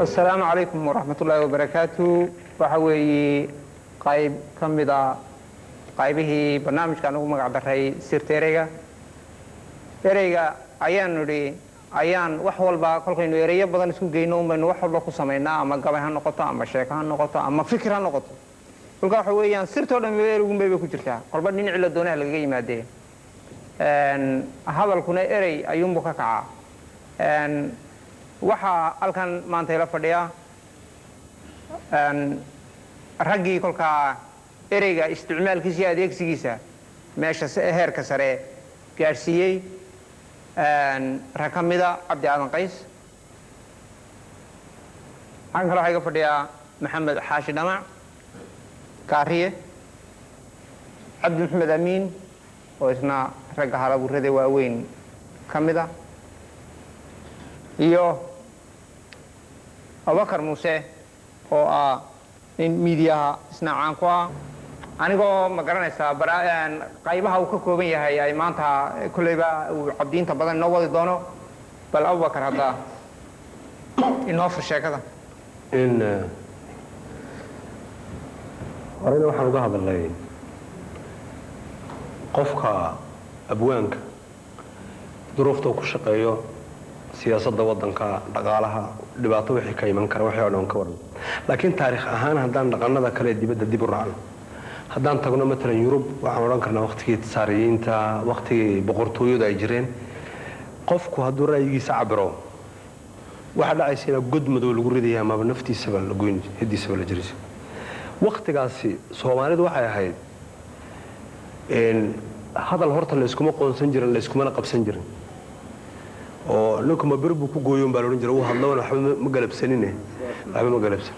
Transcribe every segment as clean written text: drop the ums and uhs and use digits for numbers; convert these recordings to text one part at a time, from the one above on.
السلام عليكم ورحمة الله وبركاته. وحوي قايب كمدا قايبه برنامج كانوا مقعدري سيرت ereyga ayaan nidhi ayaan wax walba kolkaynu ereyo badan isku geyno baynu wax walba ku samaynaa ama gabay ha noqoto ama sheeko ha noqoto ama fikir ha noqoto kolka waxa weeyaan sirtoo dhan ereygu bay ku jirtaa qolba dhinac la doonayo laga yimaadee hadalkuna erey ayuunbu ka kacaa waxa halkan maanta ila fadhiya raggii kolka ereyga isticmaalkiisa iyo adeegsigiisa meesha heerka sare gaarsiiyey rakamida Cabdi Aadan Qays aan kala hayga fadhiya Maxamed Xaashi Dhamac Kaariye Cabdi Maxamed Amiin oo isna ragga halaburrada waaweyn kamida iyo Abubakar Muuse oo ah in media isna caan ku ah anigoo ma garanaysaa qaybaha uu ka kooban yahay ay maanta kuleyba uu cabdiinta badan noo wadi doono bal Abubakar hadda inoo sheekada horeyna waxaan uga hadalnay qofka abwaanka duruufta uu ku shaqeeyo siyaasadda waddanka dhaqaalaha dhibaato wixii ka iman kara waxay oo dhan ka waran laakiin taariikh ahaan haddaan dhaqannada kale dibadda dib u raacno haddaan tagno matalan Yurub waxaan oran karnaa waqtigii Tsaariyiinta waqtigii boqortooyada ay jireen qofku hadduu ra'yigiisa cabiro waxa dhacaysa in god madow lagu ridayo ama naftiisaba la goyn hediisaba la jiriso waqtigaasi Soomaalidu waxay ahayd hadal horta la iskuma qoonsan jirin la iskuma qabsan jirin oo ninkuma birbu ku gooyon baa oran jiray uu hadlawna waxba ma galabsanine waxba ma galabsan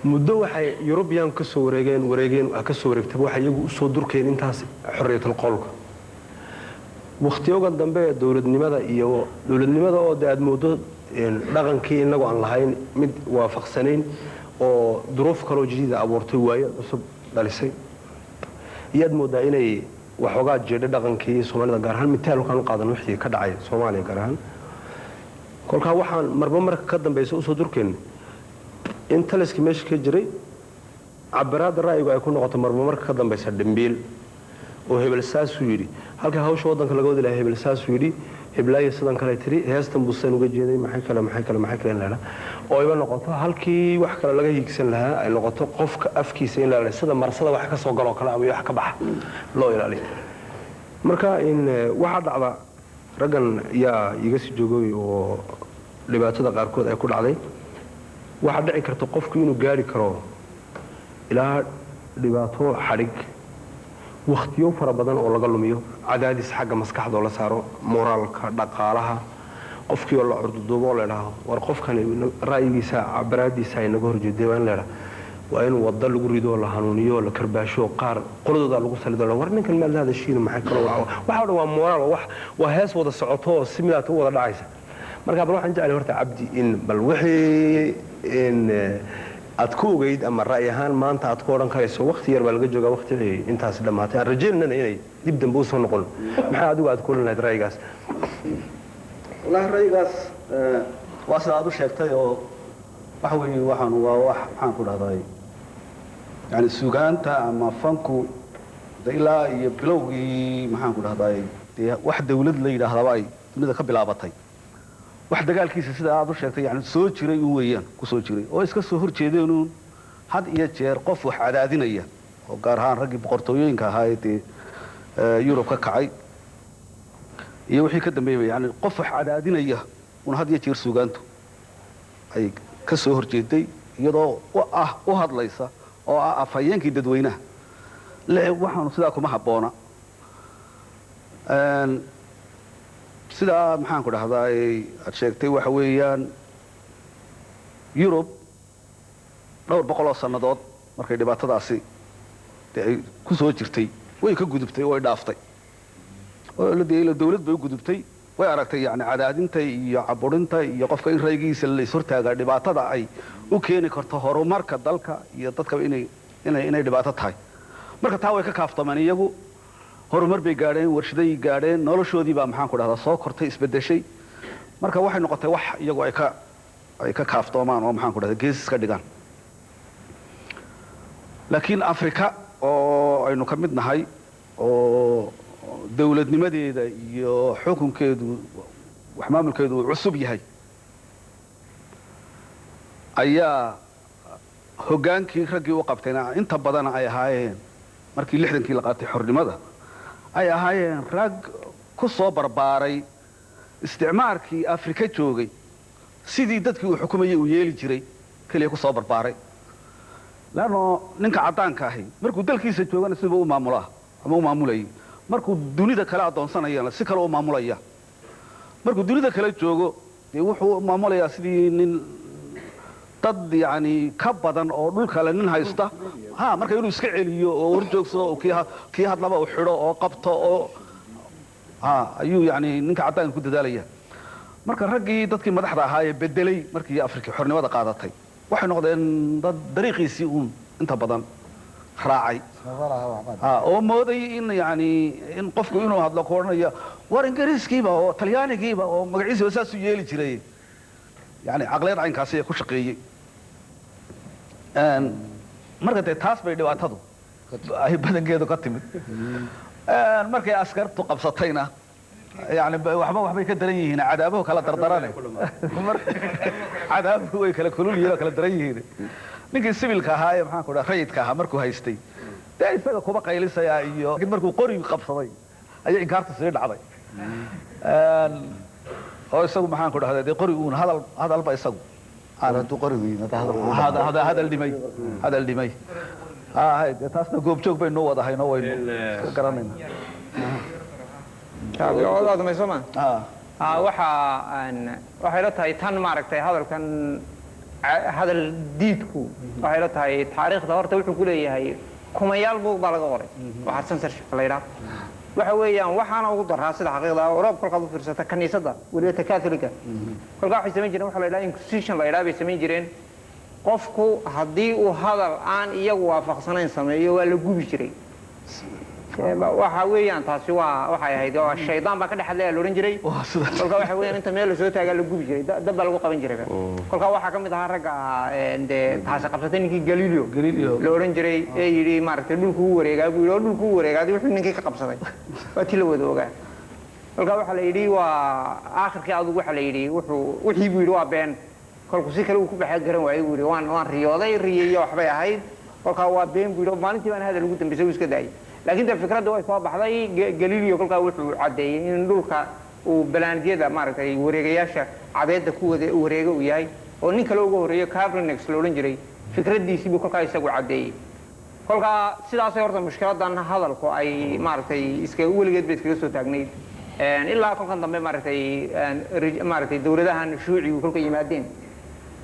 muddo waxay European ka soo wareegeen ka soo wareegtay waxa iyagu soo durkeen intaas xorriyatul qowlka waqtiyoga dambe dawladnimada oo aad moodo dhaqankii inagu aan lahayn mid waafaqsanayn oo duruuf kale oo jidida abuurtay waayo cusub dhalisay iyad moodaa inay waxoogaa jeedho dhaqankii Soomaalida gaar ahaan mitaal kan qaadan wixii ka dhacay Soomaaliya gaar ahaan kolka waxaan marka ka dambeysay u soo durkeen inta la iska meesha ka jiray cabaraad ra'yigu ay ku noqoto marka ka dambaysa dambiil oo hebel saasu yiri halka hawsha wadanka laga wadi lahaa hebel saasu yiri heblaaya sidan kale tiri heestan buusan uga jeeday maxay kale leela oo iba noqoto halkii wax kale laga hiigsan lahaa ay noqoto qofka afkiisa in la sida marsada wax ka soo galo kala ama wax ka bax loo ilaaliyo marka in waxa dhacda ragan yaa iga sii joogay oo dhibaatada qaarkood ay ku dhacday waxa dhici karta qofku inuu gaari karo ilaa dhibaato xarig waqtiyo fara badan oo laga lumiyo cadaadis xagga maskaxda oo la saaro moraalka dhaqaalaha qofkii oo la urdudubo leeyahay war qofkan ra'yigiisa cabaraadiisa ay naga horjeeday waan leeyahay waa in wada lagu rido la hanuuniyo la karbaasho qaar qoladooda lagu salido war ninkan ma lahayd shiin maxay kale waxa waa moraal waa hees wada socoto si midaad u wada dhacaysa marka bal waxaan jecelahay horta Cabdi in bal wixii in aad ku ogeyd ama ra'yi ahaan maanta aad ku oran karayso waqti yar baa laga joogaa waqti intaas dhamaatay aan rajeynana inay dib dambe u soo noqon maxaa adigu aad ku leeyahay ra'yigaas wallahi ra'yigaas waa sida aad u sheegtay oo waxa weeye waxaan waxaan ku dhahday yani suugaanta ama fanku ilaa iyo bilowgii maxaan ku dhahday wax dawlad la yiraahdo ay dunida ka bilaabatay wax dagaalkiisa sida aad u sheegtay yani soo jiray uu weeyaan ku soo jiray oo iska soo horjeedeen had iyo jeer qof wax cadaadinaya oo gaar ahaan ragii boqortooyinka ahaa ee Yurub ka kacay iyo wixii ka dambeeyay yani qof wax cadaadinaya had iyo jeer suugaantu ay ka soo horjeeday iyadoo u hadlaysa oo afhayeenkii dadweynaha waxaan sidaa kuma habboona sida maxaan ku dhahdaa aad sheegtay waxa weeyaan Yurub dhowr boqol oo sanadood markay dhibaatadaasi ay ku soo jirtay way ka gudubtay oo ay dhaaftay oo la dawlad bay u gudubtay way aragtay yani cadaadinta iyo caburinta iyo qofka in raygiisa la is hortaaga dhibaatada ay u keeni karto horumarka dalka iyo dadka inay dhibaato tahay marka taa way ka kaaftameen iyagu horumar bay gaadheen warshaday gaadheen noloshoodii baa maxaan ku dhahdaa soo kortay isbedeshay marka waxay noqotay wax iyagu ay ka kaaftoomaan oo maxaan ku dhahdaa gees iska dhigaan laakiin afrika oo aynu ka mid nahay oo dawladnimadeeda iyo xukunkeedu wax maamulkeedu uu cusub yahay ayaa hoggaankii raggii u qabtayna inta badana ay ahaayeen markii 60kii la qaatay xornimada ay ahaayeen rag ku soo barbaaray isticmaalkii afrika joogay sidii dadkii uu xukumayay uu yeeli jiray kaliya ku soo barbaaray laano ninka cadaanka ahi markuu dalkiisa joogana sidaba u maamulaa ama u maamulayay markuu dunida kale adoonsanayana si kale u maamulaya markuu dunida kale joogo dee wuxuu maamulayaa sidii nin dad yani ka badan oo dhul kale nin haysta marka inuu iska celiyo oo horjoogsado oo kii hadlaba uu xidho oo qabto oo ayuu yani ninka cadaanka ku dadaalaya marka raggii dadkii madaxda ahaa ee bedelay markii afrika xornimada qaadatay waxay noqdeen dad dariiqiisii uun inta badan raacay oo mooday in yani in qofku inuu hadlo ku odhanaya war ingiriiskiiba oo talyaanigiiba oo magaciisiiba saasuu yeeli jiray yani caqliyad caynkaasi ee ku shaqeeyey marka dee taas bay dhibaatadu ay badankeedu ka timid markay askartu qabsatayna يعني waxbay ka daran yihiin cadaabuhu kala dardarane cadaabuhu way kala kulul kala daran yihiin ninkii sibilka ahaa ee maxaan ku dhahay rayidka ahaa markuu haystay taa isaga kuba qaylisaya iyo markuu qori qabsaday ayay inkaarta sii dhacday oo isagu maxaan ku dhahay qori uun hadal ba isagu aanu qorigiina hadal dhimay taasna goobjoog bay noo wada hayno way garanayna هذا ما يسمى waxay la tahay tan maaragtay hadalkan hadal diidku waxay la tahay taariikhda horta wuxuu ku leeyahay kumayaal buug baa laga qoray waxa censorship la yiraahdo waxa weeyaan waxaana ugu daraa sida xaqiiqda Europe kolka u fiirsata kaniisada waliba Catholic kolka waxay sameeyeen jireen waxa la yiraahdo inquisition la yiraahdo bay sameeyeen jireen qofku hadii uu hadal aan iyagu waafaqsanayn sameeyo waa la gubi jiray waxa weeyaan taasi waxay ahayd oo shaydaan baa ka dhaxlay looran jiray kolka waxa weeyaan inta meel soo taaga la gubi jiray dab baa lagu qaban jiray kolka waxa kamid ahaa ragga taasi qabsatay ninkii Galileo looran jiray ee yiri maartay dhulku uu wareegaa buu yiri dhulku uu wareegaaday wuxuu ninkii ka qabsaday waa tii la wada ogaa kolka waxa la yiri waa aakhirkii aad waxa la yiri wixii buu yiri waa been kolku si kale uu ku baxay garan waayay buu yiri waan riyooday riyeeyo waxbay ahayd kolka waa been buu yiri maalintii baan hadal ugu dambeysay iska daayay laakiin fikradda way soo baxday Galileo kolka wuxuu cadeeyay in dhulka uu balaanjiyada maaragtay wareegayaasha cadeeda ku wada wareega uu yahay oo nin kale ugu horeeyo Copernicus loolan jiray fikradiisii buu kolka isagu cadeeyay kolka sidaas ay horta mushkiladan hadalku ay maaragtay iska weligeed bay iskaga soo taagnayd ilaa kolkan dambe maaragtay dawladahan shuucigu kolka yimaadeen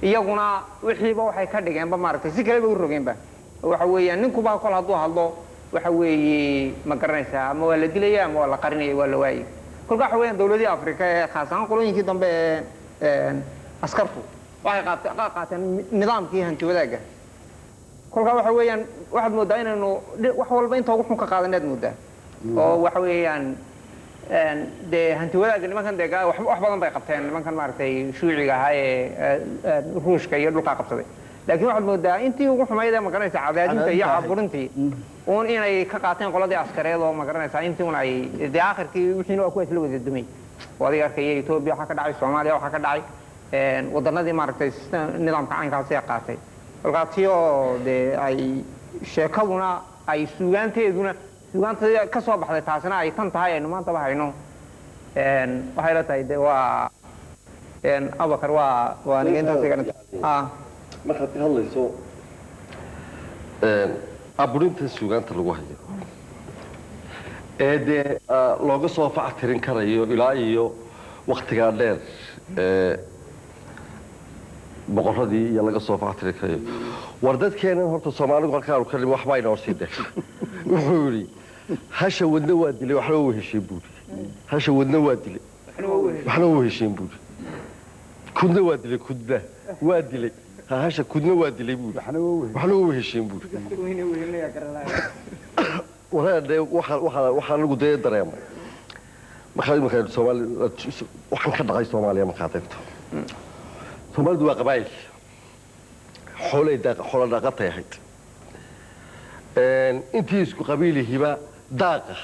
iyaguna wixiiba waxay ka dhigeenba maaragtay si kale bay u rogeenba waxa weeyaan ninku baa kol haduu hadlo waxa weeye ma garanaysaa ama waa la dilaya ama waa la qarinaya waa la waayay kolka waxa weeyaan dawladii Afrika ee khaasan qolooyinkii dambe askartu waxay qaateen nidaamkii hanti wadaaga kolka waxa weeyaan waxaad moodaa inaynu wax walba inta ugu xun ka qaadanaad moodaa oo waxa weeyaan de hanti wadaaga nimankan deegaa wax badan bay qabteen nimankan maaragtay shuuciga ahaa ee ruushka iyo dhulka qabsaday laakiin waxaad moodaa intii ugu xumayd ee ma garanaysaa cadaadinta iyo caburintii uun inay ka qaateen qoladii askareed oo ma garanaysaa intii un ay dee aakhirkii wixiina waa kuwaas la wada dumay wadiga arkaya Ethiopia waxa ka dhacay Soomaaliya waxa ka dhacay wadanadii maaragtay nidaamka caynkaas ay qaatay kolka tiyo dee ay sheekaduna ay suugaanteeduna suugaantada ka soo baxday taasina ay tan tahay aynu maanta bahayno waxay la tahay dee waa Abubakar waa nigeyntaas markaad ka hadlayso aburinta suugaanta lagu hayo ee dee looga soo factirin karayo ilaa iyo waktigaa dheer boqoradii iyo laga soo factirin karayo war dadkeenan horta Soomaalidu halkaan ka dhimo waxba inoo sii dheer wuxuu yiri hasha wadna waa dilay waxna uu heshiin buuri hasha wadna waa dilay waxna uu heshiin buuri kudna waa dilay kudna waa dilay hasha kudna waa dilay buuri waxna uu heshiin buuri waxaa lagu daya dareemay markaa Soomaaliya waxaan ka dhacay Soomaaliya markaa tagto Soomaalidu waa qabaayil xoolo dhaqatay ahayd intii isku qabiilihiiba daaqa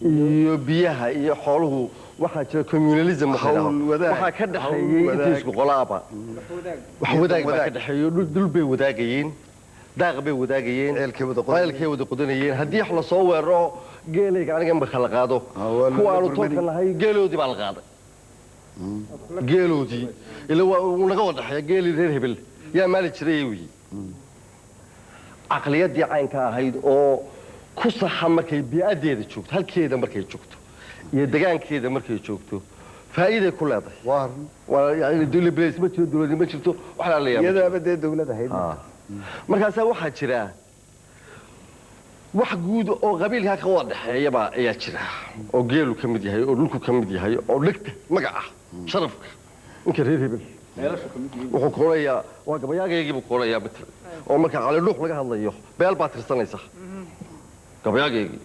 iyo biyaha iyo xooluhu waxaa jira communalism waxaa ka dhaxeeyay intii isku qolaaba wax wadaag baa ka dhaxeeyo dhul bay wadaagayeen daaq bay wadaagayeen ceelkay wada qodanayeen haddii wax la soo weeraro geelayga aniga marka la qaado kuwaanu toonka nahay geeloodii baa la qaaday geeloodii ila waa naga wada dhaxeeya geelii reer hebel yaa maali jiray wii caqliyadii caynka ahayd oo ku saxa markay biyadeeda joogto halkeeda markay joogto iyo deegaankeeda markay joogto faa'iido ku leedahay waa yani dawladda ma jiro dawladda ma jirto waxa la yaabay iyada abadee dawladda ahayd markaas waxaa jira wax guud oo qabiilka ka wada dhaxeeyaba ayaa jira oo geelu ka mid yahay oo dhulku ka mid yahay oo dhigta magaca sharafka inka reer hebel wuxuu koolayaa waa gabayaageygii buu koolayaa bitir oo marka cali dhuux laga hadlayo beel baa tirsanaysa gabayaageygii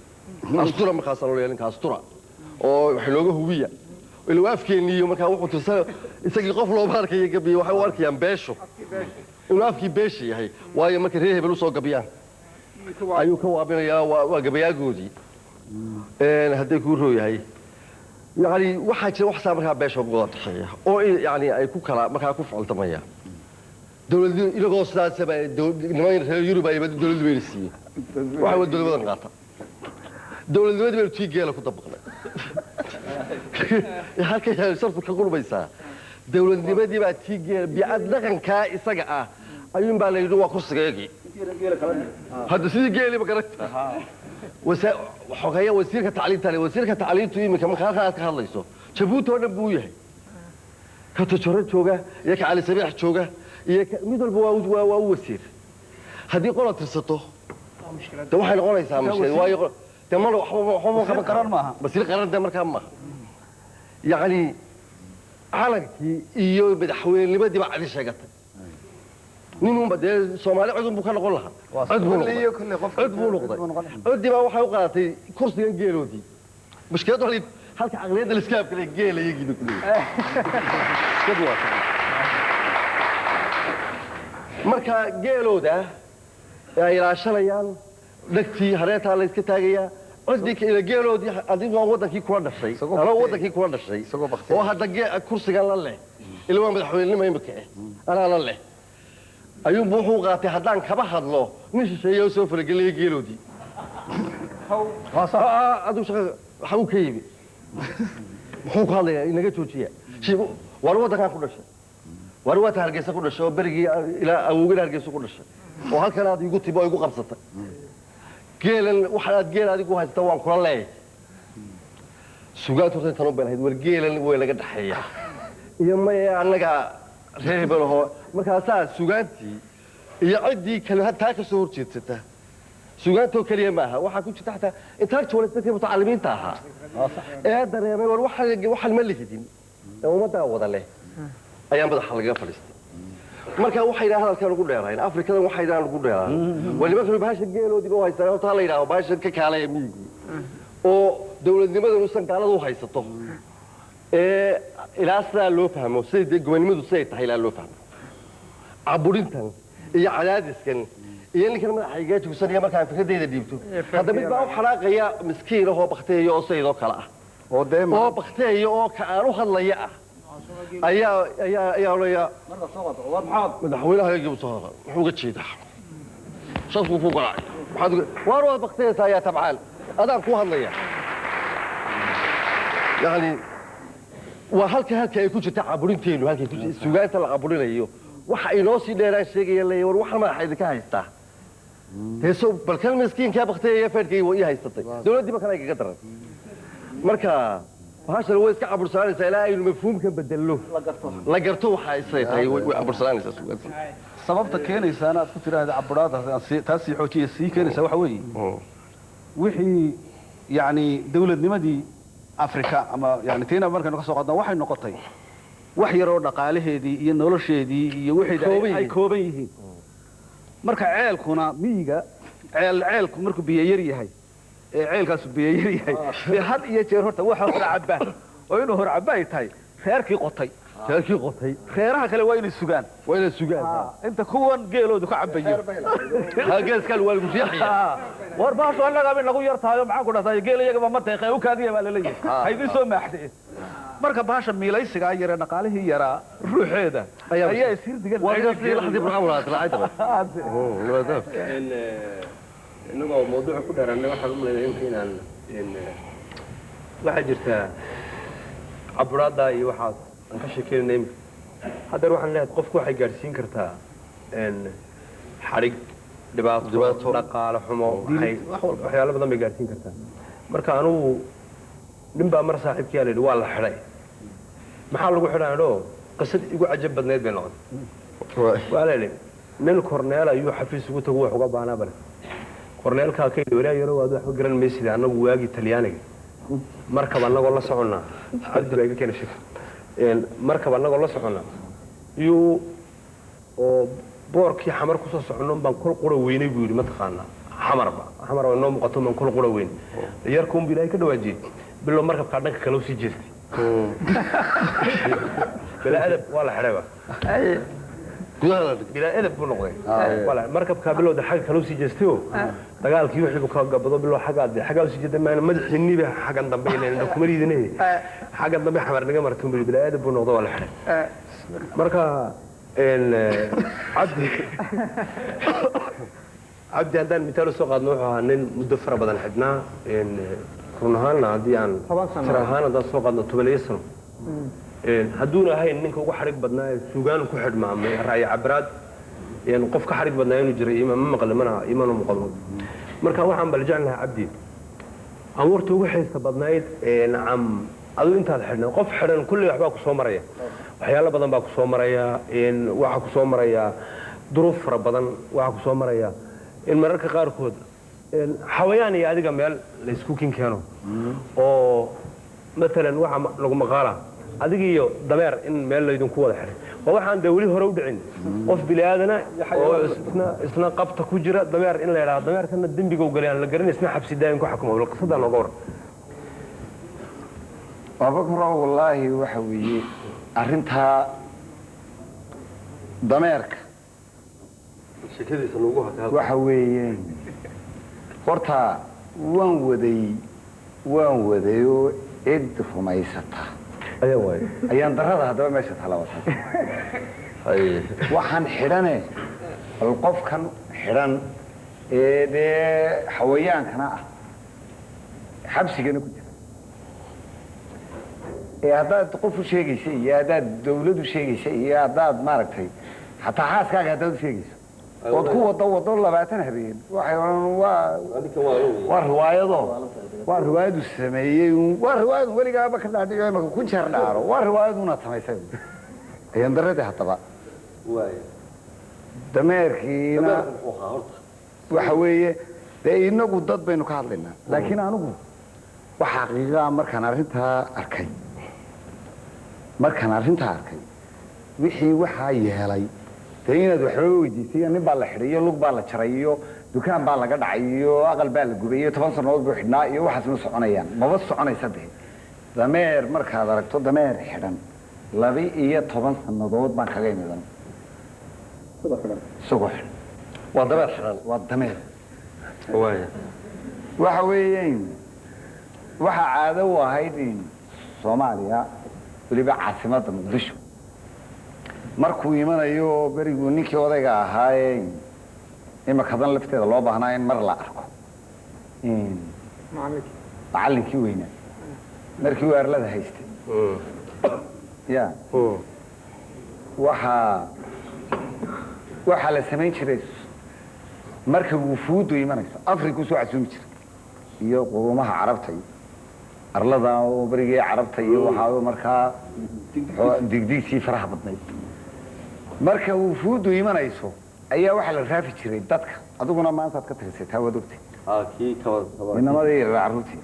astura markaas loo yeelin ka astura oo wax looga hubiya ilaa afkeeniyo marka wuxuu tirsan isagii qof loo baarkay gabiy waxa uu arkayaan beesho inuu afkii beesho yahay waayo marka reer hebel u soo gabiyaan ayuu ka waabinayaa waa gabayaagoodii haddii ku rooyahay يعني واحد واحد سامرها بيش وقوات حية أو يعني أي كوكلا ما كان كوف علتمية دولة إلى قصة سبعة نما يوروبا يبدو دولة بيرسية واحد دولة بدن قاطع دولة بدن بيرتيجي له كتبقنا هالكي صرف كقول بيسا دولة بدن بيرتيجي بيعد لكن كائسة أيون بالي يدوا كرسي جاي هذا سيد جاي بقرأت وحقيقة وزير كتعليم تاني وزير كتعليم توي مكان خلاص كهالليسو شبوته أنا بويه كتشرد شوجا يك على سبيح شوجا يك ميدل بوا وزير هذه قلة ترسطه ده واحد قلة يسامح شيء واي تمر حمو كم قرار معها بس القرار ده مركب معها يعني عالكي إيوه بدحوين اللي بدي بعد الشجرة نينهم بدي سومالي عدم بكرة نقولها عدم نقطة عدي ما واحد وقعتي كرسي جيلودي مشكلته اللي هالك عقلية الإسكاب كله جيل يجي دكتور كدوة مركا جيلوده إلى عشرين نكتي هريتها على إسكتاجية عديك إلى جيلودي عديك ما وضعك يكون الشيء أنا وضعك يكون الشيء وهذا كرسي قال الله اللي هو بدحوين ما يمكن أنا الله ayuu wuxuu qaatay hadaan kaba hadlo nisheeyo soo fargeliyay geelodi adu shaqa waxa uu ka yimi wuxuu ka hadlaya inaga joojiya war wadanka ku dhashay war wata hargeysa ku dhashay oo berigi ila awoogan hargeysa ku dhashay oo halkan aad igu tibo igu qabsatay geelan waxa aad geel adigu haysta waan kula leeyahay suugaad horta tan u baahayd war geelan way laga dhaxeeyaa iyo ma anaga reer balaho markaasaa suugaantii iyo ciddii kale hataa ka soo horjeedsata suugaantoo kaliya maaha waxaa ku jirta xataa intellectual dadkii mutacalimiinta ahaa ee dareemay war waxaan ma lihidin ee ummaddaa wada leh ayaa madaxa laga fadhiistay marka waxay yidhaha hadalkaan ugu dheerayn afrikadan waxay yidhahaan ugu dheeraan waa nimankan bahasha geeloodiiba u haystaan horta la yidhaaho bahashan ka kaalaya miyigu oo dawladnimadan usan gaalada u haysato ilaa sidaa loo fahmo siday gobonimadu siday tahay ilaa loo fahmo caburintan iyo cadaadiskan iyo ninkan madaxayga jugsanaya markaan fikradeyda dhiibto hadda mid baa u xanaaqaya miskiin oo bakteeyo oo sidoo kale ah oo bakteeyo oo ka aan u hadlaya ah ayaa olaya madaxweynaha yaga soo wuxuu ga jeedaa shaqo ku qaracay waxaad waa bakteeysa ayaa tabcaan adaan ku hadlaya yani وهالك أي كوجة تعبرين تين وهالك كوجة سجاية العبرين أيوه وحينو سيد راشيك يلا يروح ما حد كهيسته هسه بالكلام مسكين كابختي يفرق يوي هيستطيع دولة دي ما كان يقدر مركا هاش الويس كعبر سلاني سلاي المفهوم كان بدلوه لقرتوه حيصير هاي وعبر سلاني ساسوات sababta keenaysa inaad ku tiraahdo caburaada taasi xoojiye si keenaysa waxa weeye wixii yani dawladnimadii Afrika ama yani teena markaan ka soo qadna waxay noqotay wax yar oo dhaqaalaheedii iyo nolosheedii iyo wixii ay kooban yihiin marka ceelkuna miyiga ceelku markuu biyo yar yahay ceelkaas biyo yar yahay had iyo jeer horta waxa hor cabaa oo inuu hor cabaa tahay reerkii qotay reerkii qotay reeraha kale waa inay sugaan waa inay sugaan inta kuwan geeloodu ka cabayo geeskan waa lagu fiixiyaa war baasho annaga bay nagu yartaayo maxaan ku dhahtay geel iyaga ma deeqay u kaadiya baa la leeyahay haydii soo maaxday marka baasha miilaysiga yare dhaqaalihii yaraa ruuxeeda ayaa isirdigan warkaasi laxdi barnaamij la tahay inagoo mawduuca ku dheeraanay waxaan u maleeyaa in waxaa jirta caburaada iyo waxaas aan ka sheekeynay haddana waxaan leeyahay qofku waxay gaadhsiin kartaa xarig dhibaato dhaqaale xumo waxyaalo badan bay gaadhsiin kartaa marka anugu nin baa mar saaxiibkii la yidhi waa la xidhay maxaa lagu xidhaanoo qisad igu cajab badnayd bay noqotay waa la yidhi nin korneel ayuu xafiis ugu tago wax uga baanaa bale korneelkaa ka yidhi walaa yaro waad waxba garan maysid annagu waagii talyaaniga markaba annagoo la soconnaa cabdi baa iga keena shika markaba annagoo la soconnaa iyuu oo boorkii xamar kusoo soconnoon baan kol qura weynay buu yidhi mataqaanaa xamar waa inoo muuqato baan kol qura weyn yarkuunbu ilaahay ka dhawaajiyey bilow markabkaa dhanka kale u sii jeestay bilaa adab waa la xidhayba bilaa edab buu noqday markabkaa bilowda xagga kale u sii jeestayoo dagaalkii wixii buu ka gabado bilow xaggaa u sii jeeday maana madaxiinniba xaggan dambe inayna kuma riidinay xaggan dambe xamar naga martay buu bilaa edab buu noqdo waa la xidhay marka cabdi haddaan mitaal soo qaadno wuxuu ahaa nin muddo fara badan xidhnaa run ahaanna haddii aan tir ahaan haddaan soo qaadno 12 sano hadduuna ahayn ninka ugu xarig badnaa ee suugaan ku xidhmaamay raayi cabiraad qof ka xarig badnaa inuu jiray ma maqle imanu muqadmo marka waxaan baljaan lahaa cabdi aan warta ugu xiisa badnayd nacam adu intaad xidhnaa qof xidhan kulli waxbaa ku soo maraya waxyaalo badan baa ku soo maraya waxa ku soo maraya duruuf fara badan waxa ku soo maraya in mararka qaarkood xawayaan iyo adiga meel la isku keeno oo مثلا waxa lagu maqaala adiga iyo dameer in meel la idin ku wada xiray waa waxaan dawli hore u dhicin qof bilaadana oo isna qabta ku jira dameer in la yiraahdo dameerkana dambiga u galeen la garan isna xabsi daayin ku xukumo wal qisada loo goor abakro wallahi waxa weeye arinta dameerka shakadiisa lagu hataa waxa weeye horta waan waday oo cid rumaysata ayaan darada hadaba meesha talawatay waxaan xidhane bal qofkan xidhan ee xawayaankana ah xabsigana ku jira ee haddaad qof u sheegaysa iyo haddaad dawladu sheegaysa iyo haddaad maaragtay xataa xaaskaaga haddaad u sheegayso ood ku wado 20 habeen waxay waa riwaayadu sameeyay waa riwaayadu weligaaba ka dhaadhiyo imaka ku jar dhaaro waa riwaayaduna samaysay ayaan darada hadaba dameerkiina waxa weeye inagu dad baynu ka hadlaynaa laakiin anigu waxa xaqiiqa markaan arrinta arkay wixii waxa yeelay inaad waxba weydiisay nin baa la xidhay lug baa la jaray iyo dukaan baa laga dhacay iyo aqal baa la gubay iyo 10 sanadood buu xidhnaa iyo waxaas ma soconayaan maba soconaysa bixi dameer markaad aragto dameer xidhan 12 sanadood baan kaga imidan subax waa dameer xidhan waa dameer waxa weeyeen waxa caado u ahayd in Soomaaliya waliba caasimadda Muqdisho markuu imanayo barigu ninkii odayga ahaa imakadan lafteeda loo baahnaa in mar la arko macallinkii weynaa markii weerarada haystay ya waxaa la samayn jiray marka wufuuddu imanayso afriku soo casuumi jiray iyo quruumaha carabta iyo arlada oo barigii carabta iyo waxaa markaa digdigsii faraha badnayd marka wufuuddu imanayso ayaa waxa la raafi jiray dadka aduguna maanta aad ka tagsay taawadurti inamadii raaruti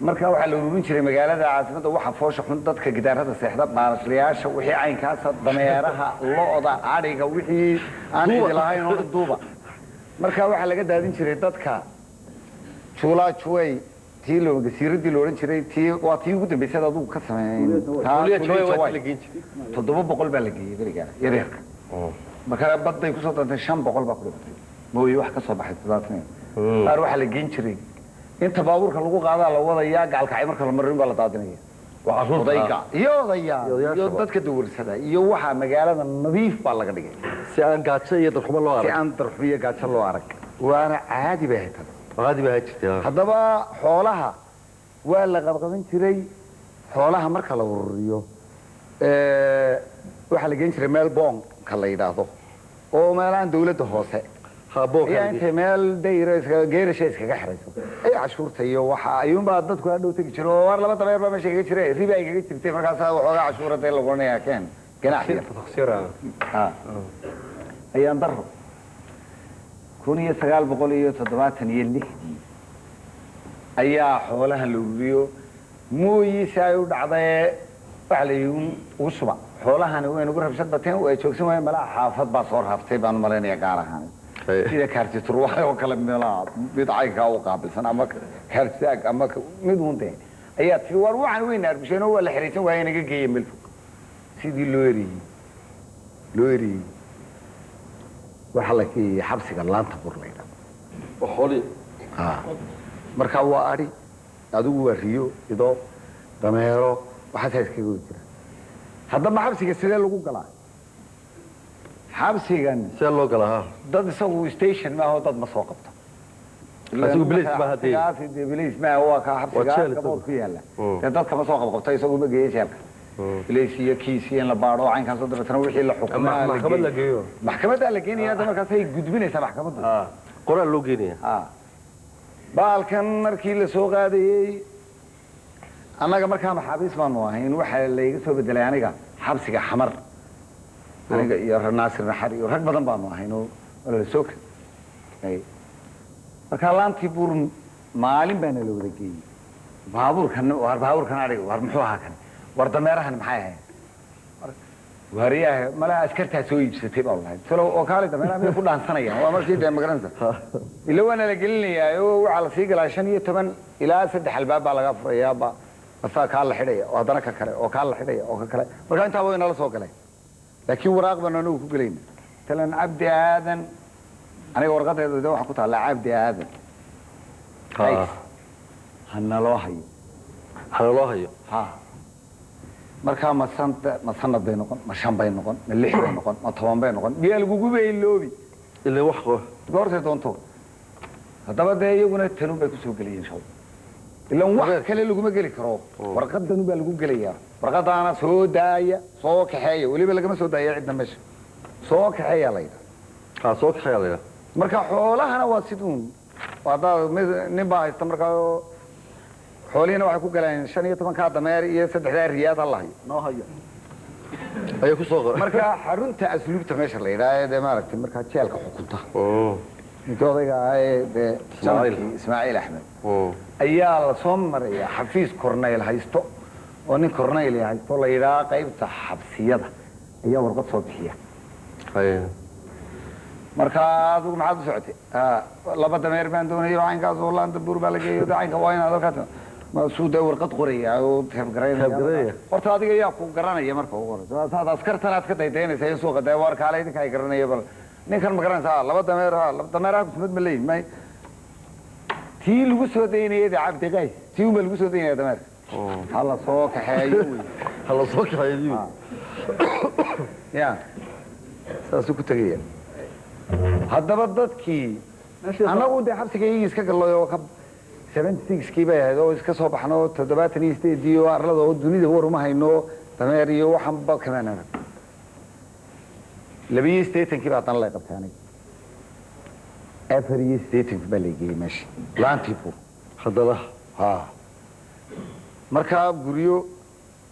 marka waxa la ururin jiray magaalada caasimada waxa foosha xun dadka gidaarada seexda baalasliyaasha wixii caynkaas dameeraha looda ariga wixii aan cid lahayn oo duuba marka waxa laga daadin jiray dadka juulaa juway tii gasiiradii looran jiray tii waa tii ugu dambaysay adigu ka sameeyeen toddoba boqol baa la geeyey berigaa yaryarka marka badday kusoo dantay 500 baa ku dhimatay mooye wax ka soo baxay 70 qaar waxaa la geyn jiray inta baabuurka lagu qaadaa la wadayaa gaalkacay marka la marin baa la daadinaya waa odayga iyo dadka dawrsada iyo waxa magaalada nadiif baa laga dhigay si aan gaajo iyo darxumo loo arag si aan darxiyo gaajo loo arag waana caadi bay haytan caadi bay jirtay haddaba xoolaha waa la qabqaban jiray xoolaha marka la ururiyo waxaa la geyn jiray meel boon ka la yidhaahdo oo meelaan dawladda hoose ayaa intay meel dayro geerasha iskaga xirayso ay cashuurta iyo waxa ayuunbaa dadku hadhow tegi jiro oo war laba dameer baa meesha kaga jira riba ay kaga jirtay markaasaa waxoogaa cashuurada lagu oranaya keen ganacsi ayaan daro 1976 ayaa xoolaha la ururiyo mooyiisa ay u dhacday waxa la yidhi ugu suba xoolahani way nagu rabshad bateen way joogsan waayeen malaa xaafad baa soo raaftay baan malaynayaa gaar ahaan sida kaartitur waxa oo kala meelaa bidcayga oo qaabilsan ama kaartiag ama mid hunde ayaa tii war waxaan weyn arbisheen oo la xiriirsan waayeen inaga geeyay meel fog sidii loo eriyay waxa la kii xabsiga laanta burlayda xooli marka waa ari adigu waa riyo ido dameero waxa iskaga jira haddaba xabsiga sidee lagu galaa xabsigan sidee loo galaa dad isagu station ma dad ma soo qabto asigu bilis ma hadii bilis ma waa ka xabsiga gabood ku yaala dad kama soo qabto isagu ma geeyay jeelka bilis iyo kiis iyo la baaro caynkaas oo dabeetana wixii la xukumay maxkamad la geeyo maxkamadda la geenaya markaas ay gudbinaysaa maxkamadda qoraal loo geenaya baalkan markii la soo qaadayay annaga markaa maxaabiis baanu ahayn waxa la iga soo bedelay aniga xabsiga xamar aniga iyo Naasir Naxar iyo rag badan baanu ahayn oo la soo kay marka laantii buur maalin baan la wada geeyay baabuurkan ariga war muxuu ahaa kan war dameerahan maxay ahayn wariyaha mala askarta soo iibsatay baa wallahi soo oo kaali dameeraha ku dhaansanayaan waa markii deem garanaysa ila wana la gelinayaa oo waxa la sii galaa 15 ilaa 3 albaab baa laga furayaa ba asaa ka la xidhay oo hadana ka kale oo ka la xidhay oo ka kale marka inta way nala soo galay laakiin waraaq baan anagu ku galayna talan abdi aadan aniga warqadeedu waxa ku taala abdi aadan hanna loo hayo marka ma sanad bay noqon ma 5 bay noqon ma 6 bay noqon ma 10 bay noqon biyo lagu gubay loobi ilaa wax goorta doonto hadaba de iyaguna tanu bay ku soo galiyeen shaw ilaa wax kale lagu ma gali karo warqadan baa lagu galayaa warqadana soo daaya soo kaxeeya waliba laga ma soo daaya cid meesha soo kaxeeya layda soo kaxeeya layda marka xoolahana waa sidun wada nin baa haysta marka xoolihina waxay ku galeen 15 ka dameer iyo 3 riyaad Allah noo hayo ay ku soo marka xarunta asluubta meesha la yiraahdo maaragtay marka jeelka xukunta ninkooda Ismaaciil Axmed ayaa la soo maraya xafiis korneyl haysto oo nin korneyl haysto la yiraahdo qaybta xabsiyada ayaa warqad soo bixiya marka adigu maxaad u socotay laba dameer baan doonayo caynkaas oo laanta buur baa la geeyo caynka waa inaad halkaas ma suuda warqad qoraya oo tabgareynaya horta adiga yaa ku garanaya marka ugu horeysa saad askartan aad ka daydaynaysa in suuqa day war kale idinka ay garanaya bal ninkan ma garanaysaa laba dameer ku sumad malay may tii lagu soo daynayay Cabdi Qays tii uu lagu soo daynayay dameer hala soo kaxeeyo ya saasu ku tagay haddaba dadkii anagu de xabsiga iska galayo ka 76 kii bay ahayd oo iska soo baxno 78 iyo arlada oo dunida waruma hayno dameer iyo waxan ba kamanana 2 kii baa tan la qabtay aniga every state baligi meesh laantiibu hadala marka guriyo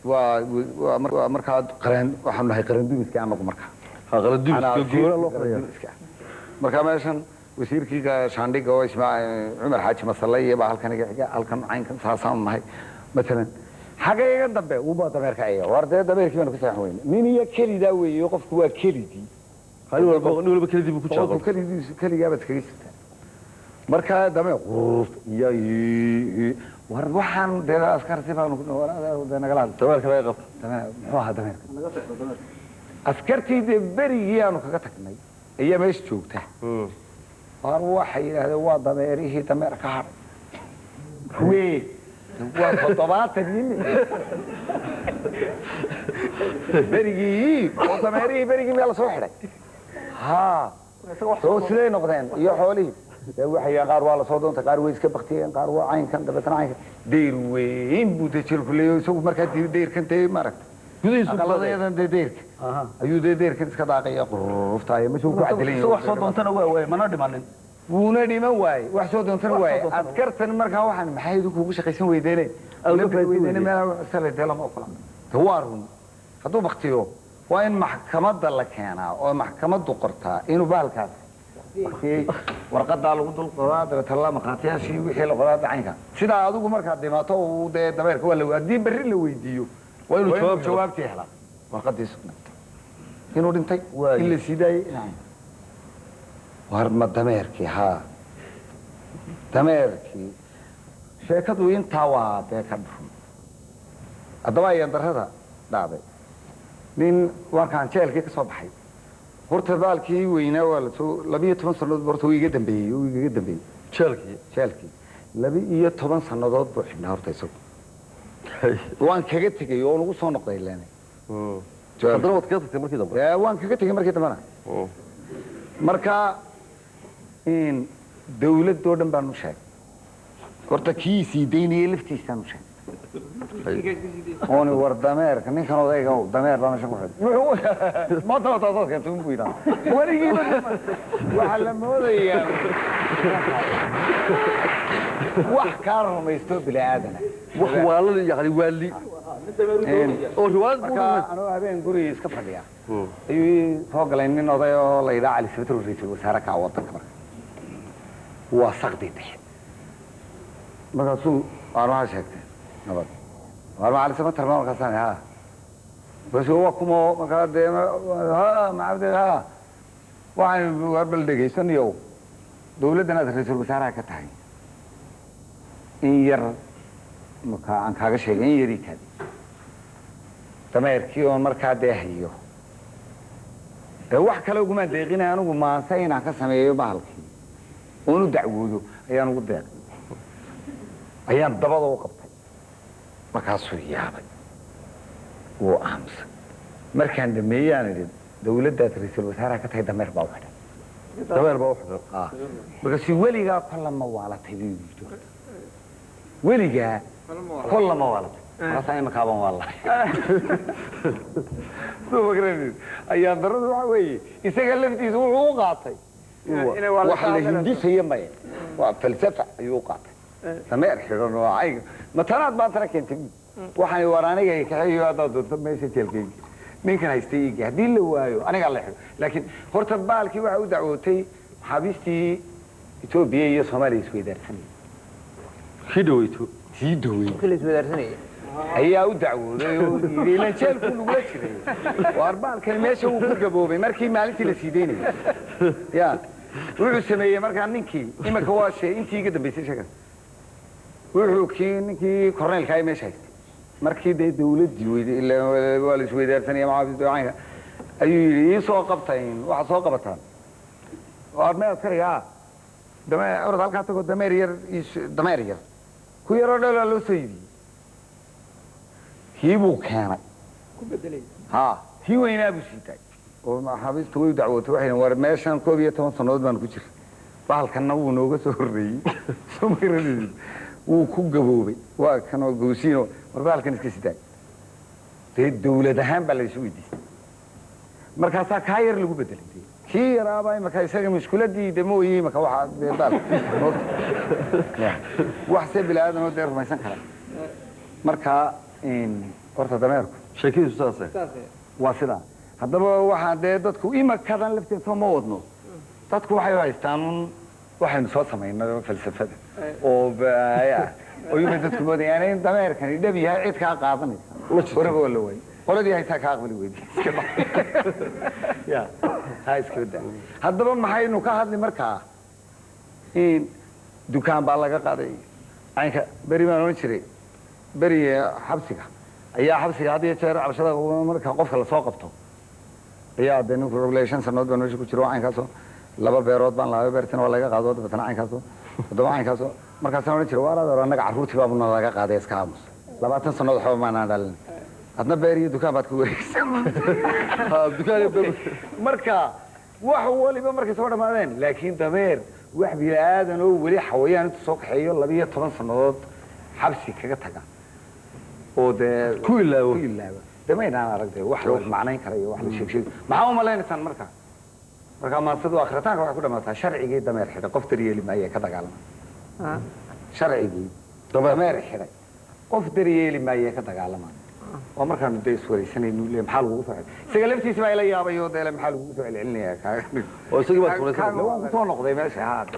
waa marka qaran waxaan nahay qaran dumiska anagu marka qaran dumiska goora loo qariyo marka meeshan wasiirkiga Shaandhiga oo Ismaaciil Umar Xaaji Masalay iyo halkan caynkan saasaan nahay مثلا حاجه iga dambe uu baa dameerka ay warday dameerkii baan ku saaxan weyn nin iyo kelida weeyo qofku waa kelidi hal walba kelidi buu ku jaqo keliga baad kaga jirtaa marka dameer quruf iyo war waxaan dee askarti baan nagala hadlay dameerka laga qabta muxuu ahaa dameerka askartii dee berigii aanu kaga tagnay ayaa meesha joogta war waxay yidhaahdeen waa dameerihii dameer ka hadhay wee waa 70 berigii oo dameerihii meel soo xidhay soo siday noqdeen iyo xoolihii waxay qaar waa la soo doonta qaar way iska baktiyeen qaar waa caynkan dabeetana caynkan deyr weyn buu dajilku leeyahay isagu markaa deyrkan dee maaragta aqaladeedan deyrka ayuu deyrkan iska daaqaya quruftaay ma soo ku cadilay wax soo doontana waa mana dhimanin wuuna dhiman waay wax soo doontana waay askartan markaa waxaan maxay kuugu shaqaysan weydeene meel salay lama ogola tawaarun hadduu baktiyo waa in maxkamadda la keenaa oo maxkamaddu qortaa inuu baalkaas warqadaa lagu dul qoraa dabeetana maqaatiyaashii wixii la qoraa dacaynka sidaa adigu markaad dhimaato uu dee dameerka waa la haddii berri la weydiiyo waa inuu jawaabtii helaa warqadii sugnaatay inuu dhintay in la sii daayey war ma dameerkii haa dameerkii sheekadu intaa waa dee ka dhufun haddaba ayaan darrada dhacday nin warkaan jeelkii ka soo baxay horta baalkii weynaa waa la soo 12 sanadood horta uu iga dambeeyey jeelkii 12 sanadood buu xidhnaa horta isagu waan kaga tegay oo lagu soo noqday leena haddana waad kaga tagtay markii dambe waan kaga tegay markii dambena marka in dawladda oo dhan baan u sheegay horta kii sii daynayay laftiisaan u sheegay ooni war dameerka ninkan odayga dameer baa meesha ku xidhay maanta waa taasoo keentay un buu yidhaha weligiiba waxaa la moodayaa wax kaa rumaysto bini aadana wax waalada yani waali oo riwaayad marka anuu habeen guriga iska fadhiya ayuu soo galay nin oday oo la yidhaha cali sabitro ra'iisul wasaare ka wadanka marka waa saqdi dhexe markaasuu armaha sheegtay nabad armaha cali sabitro markaasaan haa bas waa kuma markaa dee macabde haa waxaan warbal dhegaysanayo dawladdan aad ra'iisul wasaaraha ka tahay in yar marka aan kaaga sheegay in yarii kaadi dameerkii oon markaa dee hayo wax kale ugumaan deeqinay anigu maanse inaan ka sameeyo bahalkii oon u dacwoodo ayaan ugu deeqay ayaan dabada u qabtay markaasuu yaabay wuu aamusay markaan dhameeyaan idhi dawladdaad ra'iisul wasaaraha ka tahay dameer baa u xidhan dameer baa u xidhan markaasuu weligaa kollama waalatay buu yidhi weligaa kollama waalatay markaasaa imikaaban waa lahay soo magaranays ayaan darradu waxa weeye isaga laftiisa wuxuu u qaatay wax la hindisaya maya waa falsafa ayuu u qaatay dameer xidhan oo cayga matanaad baan tana keentay waxaan war aniga kaxeeyo haddaad doonto meesha jeelkayga ninkan haystay iigi haddii la waayo anigaa la xidho laakiin horta baalkii waxa u dacwootay maxaabiistii etoobiya iyo soomaaliya isweydaarsanayay kii dhaweyto sii dhawey ayaa u dacwooday oo yidhi ilan jeelku nagula jiray waar baalkani meesha wuu ku gaboobay markii maalintii la sii daynayay ya wuxuu sameeyey markaa ninkii iminka waa intii iga dambaysay sheegan wuxuu kii ninkii korneylka ay meesha haystay markii dee dawladdii weyday waa la isweydaarsanaya maxaabiista caynka ayuu yidhi ii soo qabtayn waxaad soo qabataan waar mee askariga dameer orad halkaa tagoo dameer yar ku yaroo dhalaa loo soo iibiyey kii buu keenay kii weynaa buu sii taagay oo maxaabiista way u dacwootay waxay war meeshan 11 sanadood baan ku jiray bahalkanna wuu nooga soo horreeyey soo magaranaysay wuu ku gaboobay waa kanoo gowsiino war bahalkan iska sii taagay dee dawlad ahaan baa laysu weydiistay markaasaa kaa yar lagu bedelay kii yaraabaa imaka isaga mushkiladii de mooye imaka waxaa dee baal wax se bilaadanoo dee rumaysan kara markaa horta dameerku sheekadiisu saase waa sidaa haddaba waxaa dee dadku imakadan lafteed soo ma wadno dadku waxay u haystaan un waxaynu soo samaynay falsafada oo oyuba dadku moodayaan in dameerkani dhab yahay cid kaa qaadanaysa horeba waa la waayey qoladii haysaa kaa aqbali weydi iska ya ha iska daa haddaba maxaynu ka hadli markaa in dukaan baa laga qaaday aynka beri baan oran jiray beri xabsiga ayaa xabsiga had iyo jeer cabashada marka qofka la soo qabto ayaa de ninku regulation sanood baan meesha ku jiro aynkaasoo laba beerood baan lahayo beertina waa laga qaado dabeetana aynkaasoo wadama aynkaasoo markaasaan oran jiray waaraad hore annaga carruurtii baabuna laga qaaday iska aamus 20 sannadood waxba maanaan dhalin hadna beer iyo dukaan baad ku wareegsan marka wax waliba markay soo dhamaadeen laakiin dameer wax bilaadan oo weli xawayaan intuu soo kaxeeyo 12 sannadood xabsi kaga taga oo de ku ilaawo dameeraan aragtay wax loo macnayn karayo wax la sheeg maxaa u maleynaysaan marka maasadu akhritaanka waxa ku dhamaataa sharcigii dameer xidhay qof daryeeli ma ay ka dagaalama sharcigii dameer xidhay qof daryeeli ma ay ka dagaalama oo markaan day iswareysanaynu leeyahay maxaa lagu soo celin isaga laftiisa baa ila yaabay oo deele maxaa lagu soo celinayaa kaaga oo isaga baad furaysan waa soo noqday meesha haade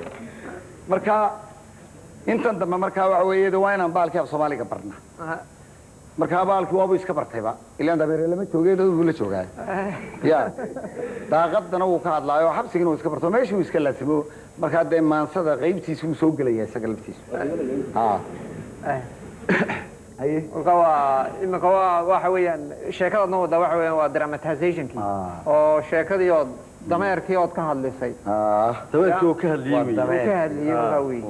marka intan dambe marka waxa weeye waa inaan baalkii af Soomaaliga barna marka baalkii waa iska bartayba ilaa dabeere lama joogay dad uu la joogaa ya daaqadana uu ka hadlaayo xabsigina uu iska barto meeshii uu iska laasimo marka de maansada qaybtiisa uu soo galaya isaga laftiisa haye imika waxa weeyaan sheekadadna wada waxa weeyaan waa dramatizationkii oo sheekadii oo dameerkii ood ka hadlisay dameerkii oo ka hadliyay ka hadliyay waxa weeye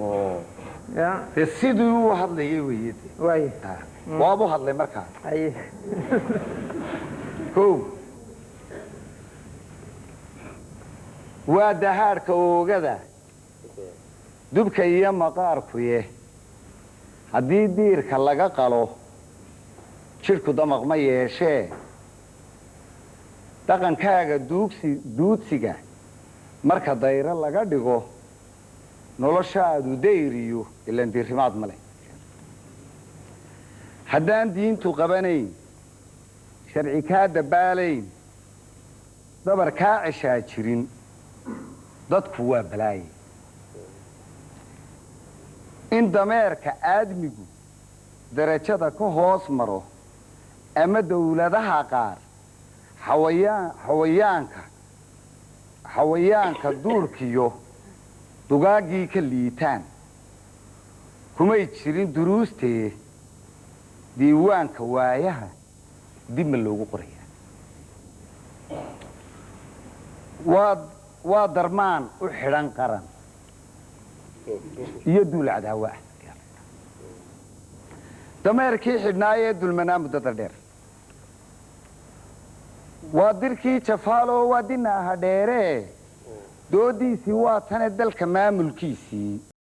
ya sidii uu hadlayay weeyay way waabo hadlay markaa haye ko waa dahaarka oogada dubka iyo maqaarkuye haddii diirka laga qalo jidhku damaq ma yeeshee dhaqankaaga duudsiga marka dayro laga dhigo noloshaadu dayriyo ilaan diirimaad ma leh haddaan diintu qabanayn sharci kaa dabaalayn dabar kaa ceshaa jirin dadku waa balaaye in dameerka aadmigu darajada ka hoos maro ama dawladaha qaar xawayaanka duurkiyo dugaaggii ka liitaan kumay jirin duruustee diiwaanka waayaha dibma loogu qorayaa waa darmaan u xidhan qaran iyo duul cadaawa ah dameerkii xidhnaayee dulmanaa muddada dheer waa dirkii jafaalo waa dinaaha dheere doodiisii waa tane dalka maamulkiisii